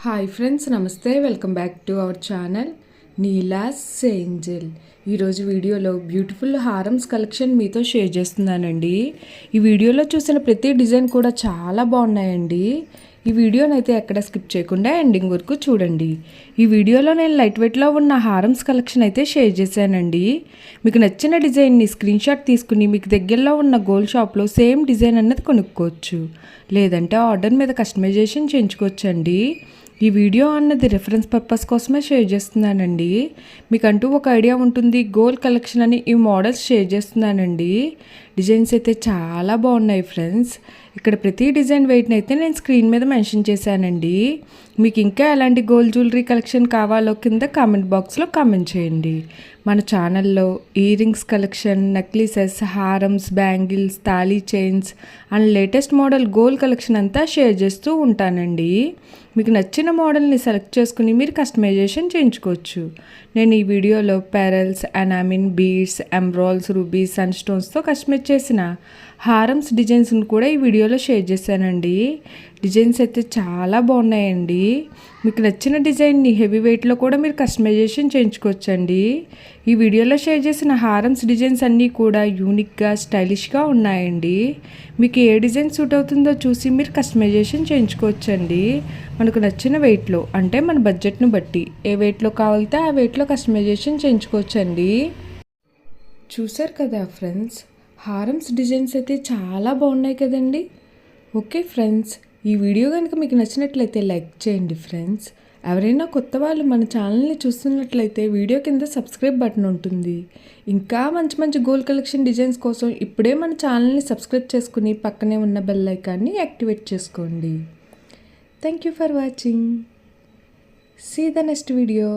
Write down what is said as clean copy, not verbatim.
Hi friends, నమస్తే. Welcome back to our channel Neela's Angel. ఈరోజు వీడియోలో బ్యూటిఫుల్ హారమ్స్ కలెక్షన్ మీతో షేర్ చేస్తున్నానండి. ఈ వీడియోలో చూసిన ప్రతి డిజైన్ కూడా చాలా బాగున్నాయండి. ఈ వీడియోనైతే ఎక్కడ స్కిప్ చేయకుండా ఎండింగ్ వరకు చూడండి. ఈ వీడియోలో నేను లైట్ వెయిట్లో ఉన్న హారమ్స్ కలెక్షన్ అయితే షేర్ చేశానండి. మీకు నచ్చిన డిజైన్ని స్క్రీన్ షాట్ తీసుకుని మీకు దగ్గరలో ఉన్న గోల్డ్ షాప్లో సేమ్ డిజైన్ అన్నది కొనుక్కోవచ్చు, లేదంటే ఆర్డర్ మీద కస్టమైజేషన్ చేయించుకోవచ్చండి. ఈ వీడియో అన్నది రిఫరెన్స్ పర్పస్ కోసమే షేర్ చేస్తున్నానండి. మీకంటూ ఒక ఐడియా ఉంటుంది గోల్డ్ కలెక్షన్ అని ఈ మోడల్స్ షేర్ చేస్తున్నానండి. డిజైన్స్ అయితే చాలా బాగున్నాయి ఫ్రెండ్స్. ఇక్కడ ప్రతి డిజైన్ వెయిట్ని అయితే నేను స్క్రీన్ మీద మెన్షన్ చేశానండి. మీకు ఇంకా ఎలాంటి గోల్డ్ జ్యువెలరీ కలెక్షన్ కావాలో కింద కామెంట్ బాక్స్లో కామెంట్ చేయండి. మన ఛానల్లో ఇయర్ రింగ్స్ కలెక్షన్, నెక్లెసెస్, హారమ్స్, బ్యాంగిల్స్, తాళీ chains and latest model gold collection అంతా షేర్ చేస్తూ ఉంటానండి. మీకు నచ్చిన మోడల్ని సెలెక్ట్ చేసుకుని మీరు కస్టమైజేషన్ చేయించుకోవచ్చు. నేను ఈ వీడియోలో పెరల్స్, ఎనామిన్, బీడ్స్, ఎంబ్రాయిల్స్, రూబీస్, సన్ స్టోన్స్తో కస్టమైజ్ చేసిన హారమ్స్ డిజైన్స్ని కూడా ఈ వీడియోలో షేర్ చేశానండి. డిజైన్స్ అయితే చాలా బాగున్నాయండి. మీకు నచ్చిన డిజైన్ని హెవీ వెయిట్లో కూడా మీరు కస్టమైజేషన్ చేయించుకోవచ్చండి. ఈ వీడియోలో షేర్ చేసిన హారమ్స్ డిజైన్స్ అన్నీ కూడా యూనిక్గా, స్టైలిష్గా ఉన్నాయండి. మీకు ఏ డిజైన్ సూట్ అవుతుందో చూసి మీరు కస్టమైజేషన్ చేయించుకోవచ్చండి. మనకు నచ్చిన వెయిట్లో, అంటే మన బడ్జెట్ను బట్టి ఏ వెయిట్లో కావాలితే ఆ వెయిట్లో కస్టమైజేషన్ చేయించుకోవచ్చండి. చూసారు కదా ఫ్రెండ్స్, హారమ్స్ డిజైన్స్ అయితే చాలా బాగున్నాయి కదండి. ఓకే ఫ్రెండ్స్, ఈ వీడియో కనుక మీకు నచ్చినట్లయితే లైక్ చేయండి ఫ్రెండ్స్. ఎవరైనా కొత్త వాళ్ళు మన ఛానల్ని చూస్తున్నట్లయితే వీడియో కింద సబ్స్క్రైబ్ బటన్ ఉంటుంది. ఇంకా మంచి మంచి గోల్డ్ కలెక్షన్ డిజైన్స్ కోసం ఇప్పుడే మన ఛానల్ని సబ్స్క్రైబ్ చేసుకుని పక్కనే ఉన్న బెల్ ఐకాన్ని యాక్టివేట్ చేసుకోండి. Thank you for watching. See the next video.